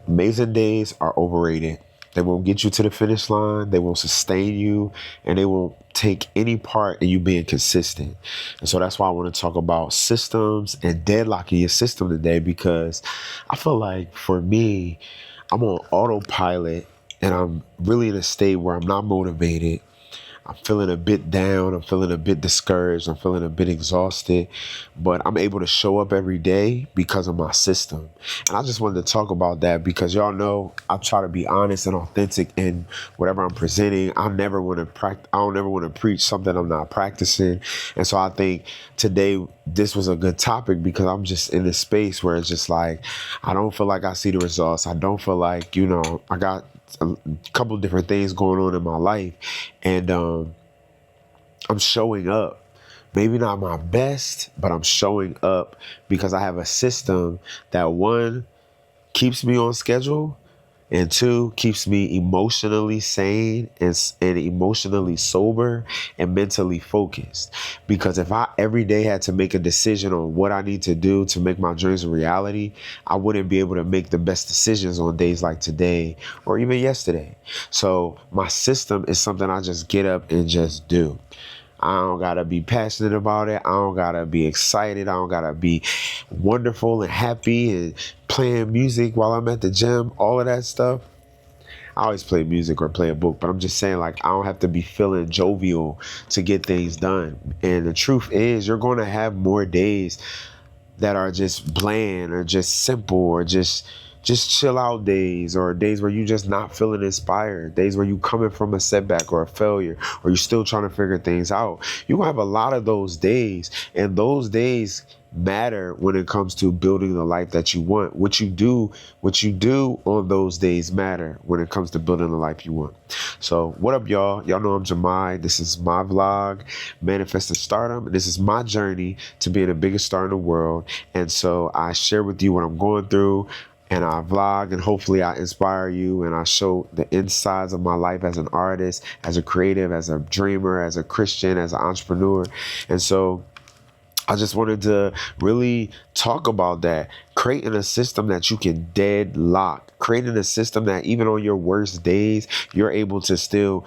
Amazing days are overrated. They won't get you to the finish line. They won't sustain you, and they won't take any part in you being consistent. And so that's why I want to talk about systems and deadlocking your system today, because I feel like for me, I'm on autopilot and I'm really in a state where I'm not motivated. I'm feeling a bit down. I'm feeling a bit discouraged. I'm feeling a bit exhausted, but I'm able to show up every day because of my system. And I just wanted to talk about that because y'all know I try to be honest and authentic in whatever I'm presenting. I never want to I don't ever want to preach something I'm not practicing. And so I think today this was a good topic because I'm just in this space where it's just like, I don't feel like I see the results. I don't feel like, I got a couple of different things going on in my life, and I'm showing up. Maybe not my best, but I'm showing up because I have a system that, one, keeps me on schedule, and two, keeps me emotionally sane and emotionally sober and mentally focused. Because if I every day had to make a decision on what I need to do to make my dreams a reality, I wouldn't be able to make the best decisions on days like today or even yesterday. So my system is something I just get up and just do. I don't gotta be passionate about it. I don't gotta be excited. I don't gotta be wonderful and happy and playing music while I'm at the gym. All of that stuff. I always play music or play a book, but I'm just saying, like, I don't have to be feeling jovial to get things done. And the truth is, you're going to have more days that are just bland or just simple or just chill out days, or days where you just not feeling inspired, days where you coming from a setback or a failure, or you're still trying to figure things out. You gonna have a lot of those days, and those days matter when it comes to building the life that you want. What you do on those days matter when it comes to building the life you want. So what up, y'all? Y'all know I'm Jamai. This is my vlog, Manifesting Stardom. This is my journey to being the biggest star in the world. And so I share with you what I'm going through, and I vlog, and hopefully I inspire you, and I show the insides of my life as an artist, as a creative, as a dreamer, as a Christian, as an entrepreneur. And so I just wanted to really talk about that, creating a system that you can deadlock, creating a system that even on your worst days, you're able to still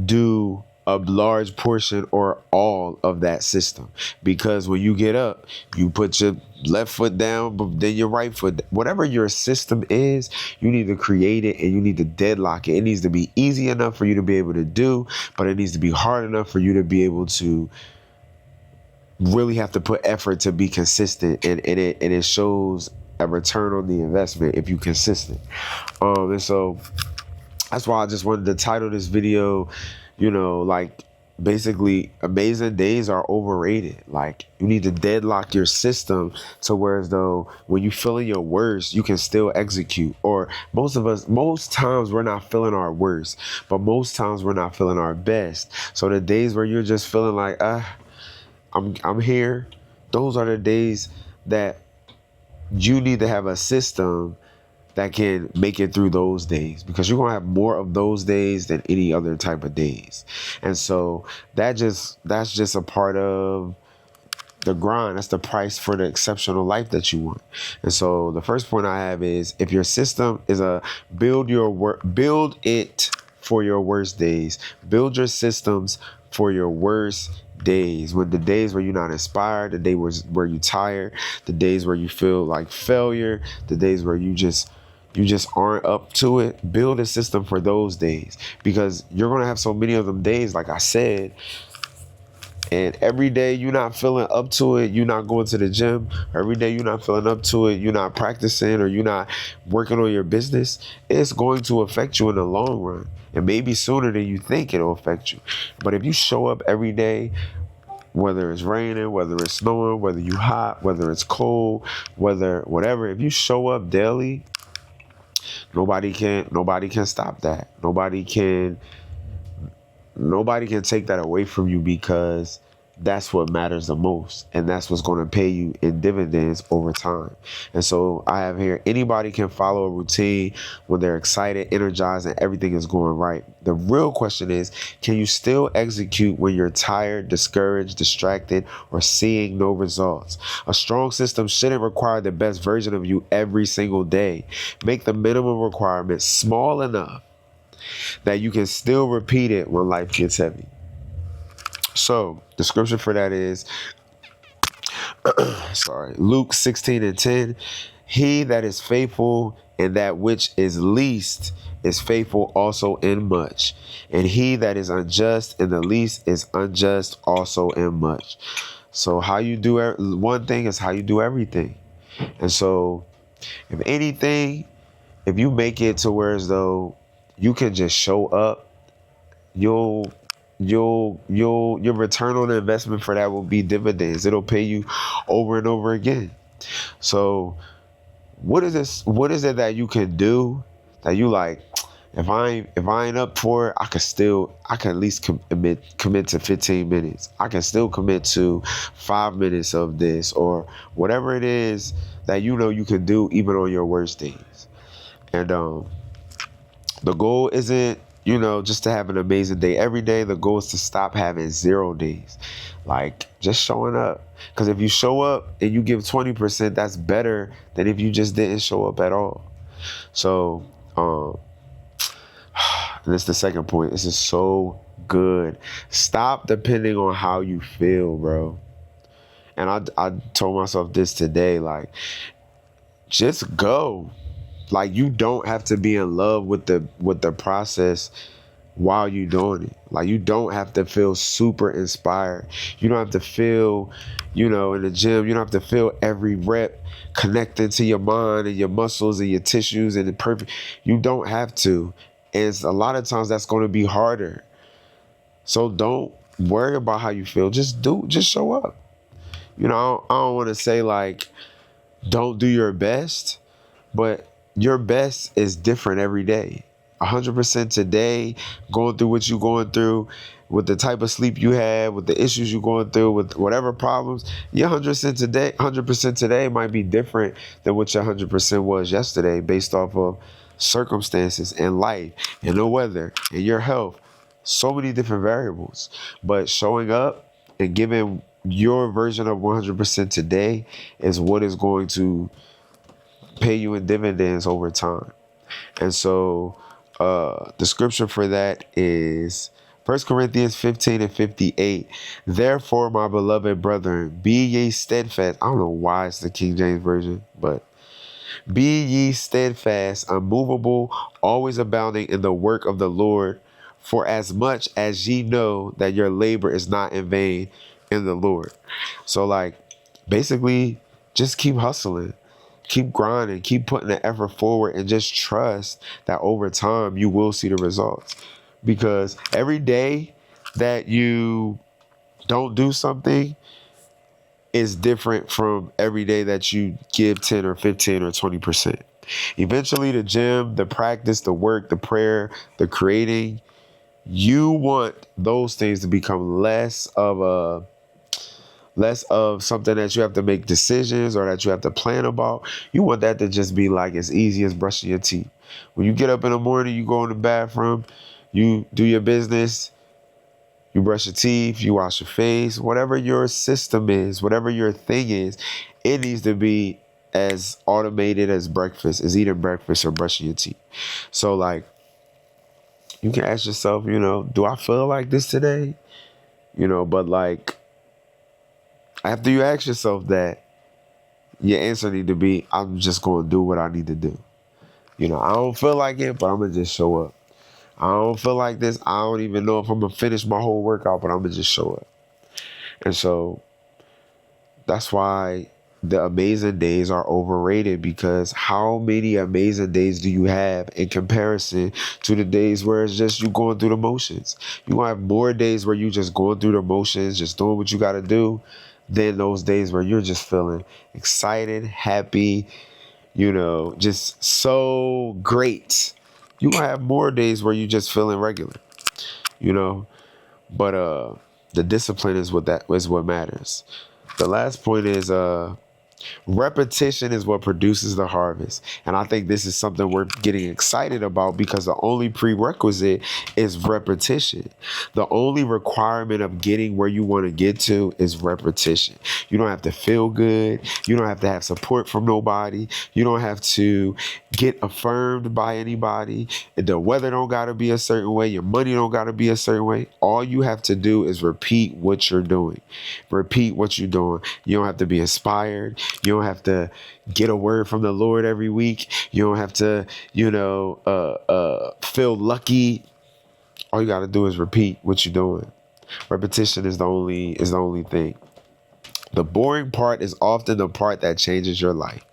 do a large portion or all of that system. Because when you get up, you put your left foot down, but then your right foot. Whatever your system is, you need to create it and you need to deadlock it. It needs to be easy enough for you to be able to do, but it needs to be hard enough for you to be able to really have to put effort to be consistent, and it shows a return on the investment if you're consistent. And so that's why I just wanted to title this video, like, basically, amazing days are overrated. Like, you need to deadlock your system to where, as though when you feeling your worst, you can still execute. Or most times we're not feeling our worst, but most times we're not feeling our best. So the days where you're just feeling like, I'm here, those are the days that you need to have a system that can make it through those days, because you're going to have more of those days than any other type of days. And so that's just a part of the grind. That's the price for the exceptional life that you want. And so the first point I have is, if your system is build it for your worst days. Build your systems for your worst days. When the days where you're not inspired, the days where you're tired, the days where you feel like failure, the days where you just aren't up to it. Build a system for those days, because you're going to have so many of them days, like I said. And every day you're not feeling up to it, you're not going to the gym. Every day you're not feeling up to it, you're not practicing, or you're not working on your business. It's going to affect you in the long run. And maybe sooner than you think it'll affect you. But if you show up every day, whether it's raining, whether it's snowing, whether you hot, whether it's cold, whatever, if you show up daily, nobody can stop that. Nobody can take that away from you, because that's what matters the most, and that's what's going to pay you in dividends over time. And so I have here, anybody can follow a routine when they're excited, energized, and everything is going right. The real question is, can you still execute when you're tired, discouraged, distracted, or seeing no results? A strong system shouldn't require the best version of you every single day. Make the minimum requirement small enough that you can still repeat it when life gets heavy. So the scripture for that is, Luke 16:10. He that is faithful in that which is least is faithful also in much. And he that is unjust in the least is unjust also in much. So how you do one thing is how you do everything. And so if anything, if you make it to where as though you can just show up, you'll your return on the investment for that will be dividends. It'll pay you over and over again. So what is it that you can do that you like, if I ain't up for it, I can at least commit to 15 minutes. I can still commit to 5 minutes of this, or whatever it is that you can do even on your worst days. And the goal isn't, just to have an amazing day every day. The goal is to stop having 0 days. Like, just showing up. Because if you show up and you give 20%, that's better than if you just didn't show up at all. So, and this is the second point. This is so good. Stop depending on how you feel, bro. And I told myself this today, like, just go. Like, you don't have to be in love with the process while you're doing it. Like, you don't have to feel super inspired. You don't have to feel, in the gym, you don't have to feel every rep connecting to your mind and your muscles and your tissues and the perfect. You don't have to. And a lot of times that's going to be harder. So don't worry about how you feel. Just show up. I don't want to say, like, don't do your best, but your best is different every day. 100% today, going through what you're going through, with the type of sleep you have, with the issues you're going through, with whatever problems, your 100% today might be different than what your 100% was yesterday, based off of circumstances and life and the weather and your health. So many different variables. But showing up and giving your version of 100% today is what is going to pay you in dividends over time. And so the scripture for that is 1 Corinthians 15:58. Therefore, my beloved brethren, be ye steadfast. I don't know why it's the King James Version, but be ye steadfast, unmovable, always abounding in the work of the Lord, for as much as ye know that your labor is not in vain in the Lord. So, like, basically, just keep hustling. Keep grinding, keep putting the effort forward, and just trust that over time you will see the results. Because every day that you don't do something is different from every day that you give 10 or 15 or 20%. Eventually, the gym, the practice, the work, the prayer, the creating, you want those things to become less of something that you have to make decisions or that you have to plan about. You want that to just be like as easy as brushing your teeth. When you get up in the morning, you go in the bathroom, you do your business, you brush your teeth, you wash your face, whatever your system is, whatever your thing is, it needs to be as automated as breakfast, as eating breakfast or brushing your teeth. So, like, you can ask yourself, do I feel like this today? But, like, after you ask yourself that, your answer need to be, I'm just going to do what I need to do. I don't feel like it, but I'm going to just show up. I don't feel like this. I don't even know if I'm going to finish my whole workout, but I'm going to just show up. And so that's why the amazing days are overrated, because how many amazing days do you have in comparison to the days where it's just you going through the motions? You're going to have more days where you just going through the motions, just doing what you got to do, than those days where you're just feeling excited, happy, just so great. You're going to have more days where you're just feeling regular, but The discipline is what matters. The last point is repetition is what produces the harvest. And I think this is something we're getting excited about because the only prerequisite is repetition. The only requirement of getting where you want to get to is repetition. You don't have to feel good. You don't have to have support from nobody. You don't have to get affirmed by anybody. The weather don't got to be a certain way. Your money don't got to be a certain way. All you have to do is repeat what you're doing. Repeat what you're doing. You don't have to be inspired. You don't have to get a word from the Lord every week. You don't have to, feel lucky. All you got to do is repeat what you're doing. Repetition is the only thing. The boring part is often the part that changes your life.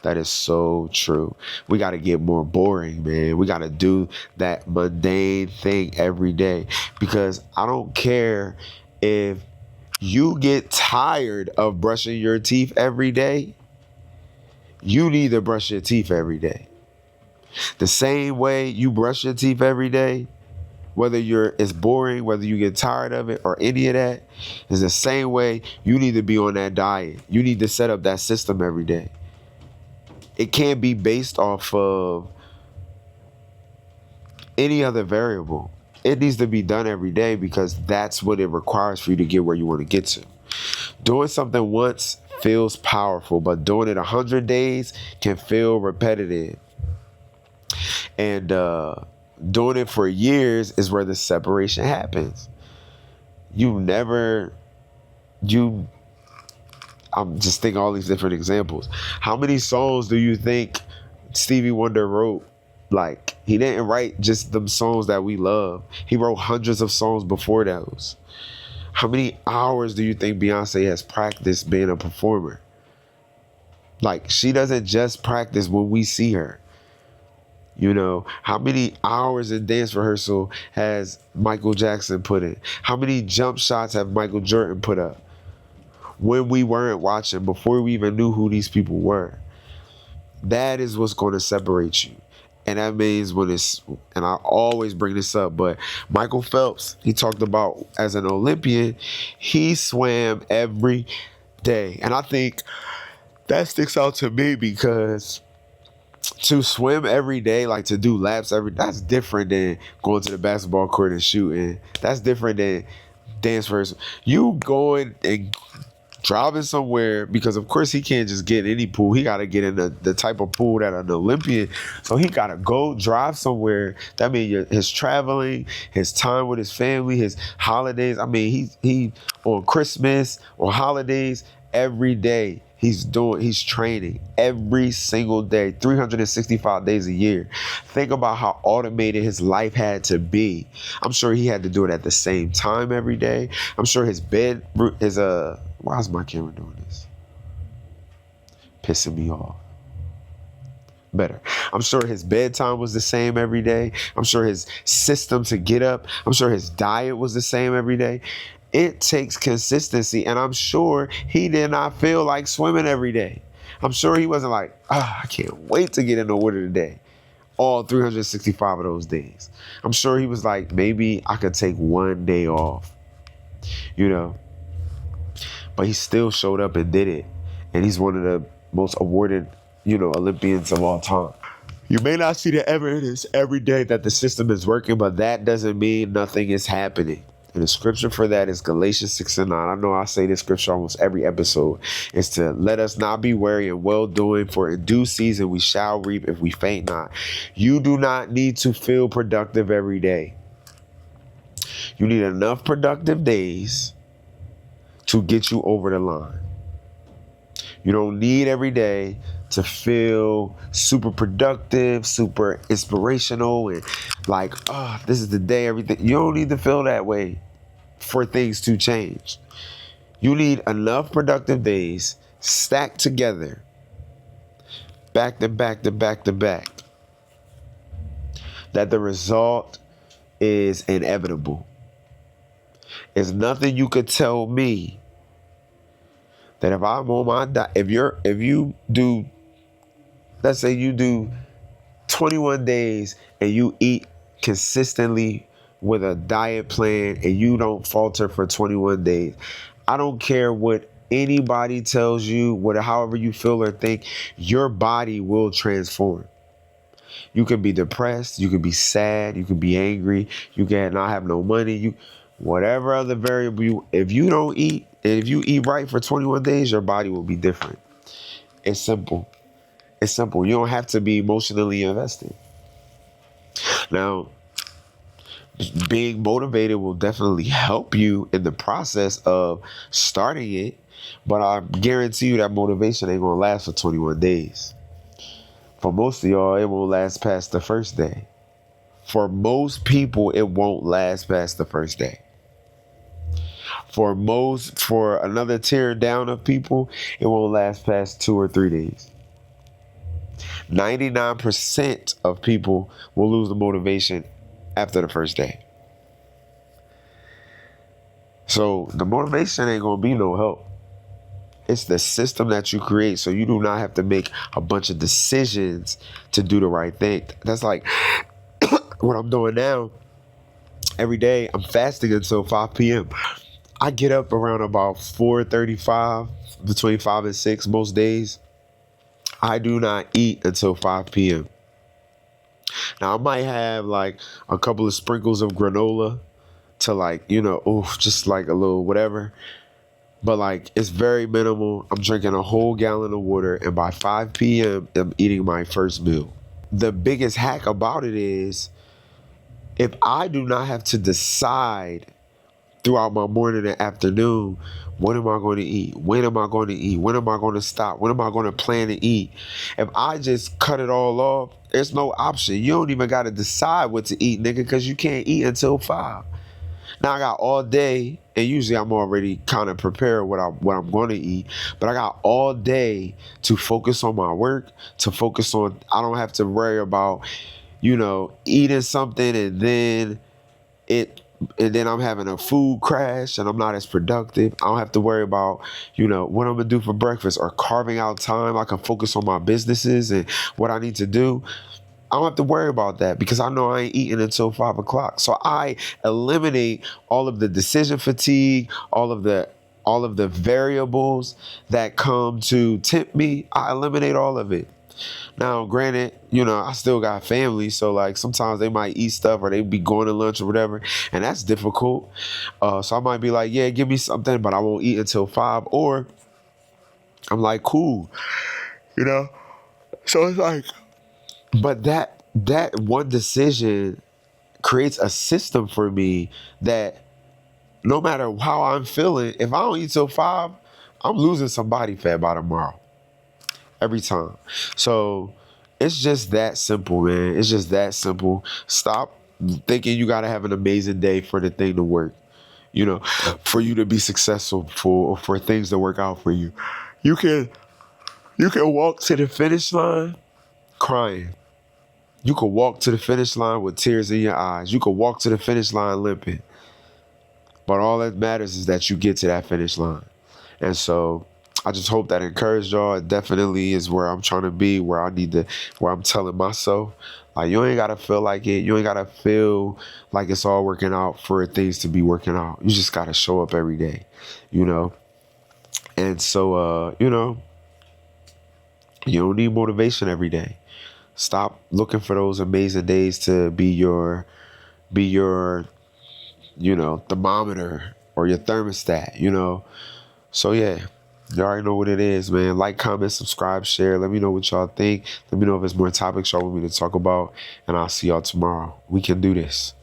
That is so true. We got to get more boring, man. We got to do that mundane thing every day, because I don't care if you get tired of brushing your teeth every day. You need to brush your teeth every day. The same way you brush your teeth every day, whether it's boring, whether you get tired of it or any of that, is the same way you need to be on that diet. You need to set up that system every day. It can't be based off of any other variable. It needs to be done every day because that's what it requires for you to get where you want to get to. Doing something once feels powerful, but doing it 100 days can feel repetitive. And doing it for years is where the separation happens. I'm just thinking all these different examples. How many songs do you think Stevie Wonder wrote? Like, he didn't write just them songs that we love. He wrote hundreds of songs before those. How many hours do you think Beyonce has practiced being a performer? Like, she doesn't just practice when we see her. How many hours in dance rehearsal has Michael Jackson put in? How many jump shots have Michael Jordan put up when we weren't watching, before we even knew who these people were? That is what's going to separate you. And that means and I always bring this up, but Michael Phelps, he talked about, as an Olympian, he swam every day. And I think that sticks out to me because to swim every day, like to do laps that's different than going to the basketball court and shooting. That's different than dance rehearsal. You going and driving somewhere, because of course he can't just get any pool. He got to get in the type of pool that an Olympian. So he got to go drive somewhere. That means his traveling, his time with his family, his holidays. I mean, he on Christmas or holidays, every day he's training every single day, 365 days a year. Think about how automated his life had to be. I'm sure he had to do it at the same time every day. I'm sure his bed is why is my camera doing this? Pissing me off. Better. I'm sure his bedtime was the same every day. I'm sure his system to get up, I'm sure his diet was the same every day. It takes consistency, and I'm sure he did not feel like swimming every day. I'm sure he wasn't like, I can't wait to get in the water today, all 365 of those days. I'm sure he was like, maybe I could take one day off, But he still showed up and did it. And he's one of the most awarded, Olympians of all time. You may not see the evidence every day that the system is working, but that doesn't mean nothing is happening. And the scripture for that is Galatians 6:9. I know I say this scripture almost every episode. It's to let us not be weary in well-doing, for in due season we shall reap if we faint not. You do not need to feel productive every day. You need enough productive days to get you over the line. You don't need every day to feel super productive, super inspirational, and like, this is the day, everything. You don't need to feel that way for things to change. You need enough productive days stacked together, back to back to back to back, that the result is inevitable. There's nothing you could tell me that if I'm on my diet, if you do, let's say you do 21 days and you eat consistently with a diet plan and you don't falter for 21 days, I don't care what anybody tells you, however you feel or think, your body will transform. You can be depressed, you can be sad, you can be angry, you can not have no money, whatever other variable, if you don't eat, and if you eat right for 21 days, your body will be different. It's simple. It's simple. You don't have to be emotionally invested. Now, being motivated will definitely help you in the process of starting it, but I guarantee you that motivation ain't gonna last for 21 days. For most of y'all, it won't last past the first day. For most people, it won't last past the first day. For another tier down of people, it won't last past 2 or 3 days. 99% of people will lose the motivation after the first day. So the motivation ain't gonna be no help. It's the system that you create, so you do not have to make a bunch of decisions to do the right thing. That's like what I'm doing now. Every day I'm fasting until 5 p.m. I get up around about 4:35, between 5 and 6 most days. I do not eat until 5 p.m. Now I might have like a couple of sprinkles of granola to like, just like a little whatever. But like it's very minimal. I'm drinking a whole gallon of water, and by 5 p.m. I'm eating my first meal. The biggest hack about it is if I do not have to decide throughout my morning and afternoon, what am I going to eat? When am I going to eat? When am I going to stop? When am I going to plan to eat? If I just cut it all off, there's no option. You don't even got to decide what to eat, nigga, because you can't eat until 5. Now I got all day, and usually I'm already kind of prepared what I'm going to eat, but I got all day to focus on my work, to focus on, I don't have to worry about, eating something and then I'm having a food crash and I'm not as productive. I don't have to worry about, what I'm going to do for breakfast or carving out time. I can focus on my businesses and what I need to do. I don't have to worry about that because I know I ain't eating until 5 o'clock. So I eliminate all of the decision fatigue, all of the variables that come to tempt me. I eliminate all of it. Now, granted, I still got family, so like sometimes they might eat stuff or they be going to lunch or whatever, and that's difficult. So I might be like, yeah, give me something, but I won't eat until 5, or I'm like, cool, So it's like, but that one decision creates a system for me that no matter how I'm feeling, if I don't eat till 5, I'm losing some body fat by tomorrow. Every time. So it's just that simple, man. It's just that simple. Stop thinking you got to have an amazing day for the thing to work, for you to be successful, for things to work out for you. You can walk to the finish line crying. You can walk to the finish line with tears in your eyes. You can walk to the finish line limping. But all that matters is that you get to that finish line. And so I just hope that encouraged y'all. It definitely is where I'm trying to be, where I'm telling myself, like, you ain't got to feel like it. You ain't got to feel like it's all working out for things to be working out. You just got to show up every day, And so, you don't need motivation every day. Stop looking for those amazing days to be your thermometer or your thermostat, So yeah, you already know what it is, man. Like, comment, subscribe, share. Let me know what y'all think. Let me know if there's more topics y'all want me to talk about. And I'll see y'all tomorrow. We can do this.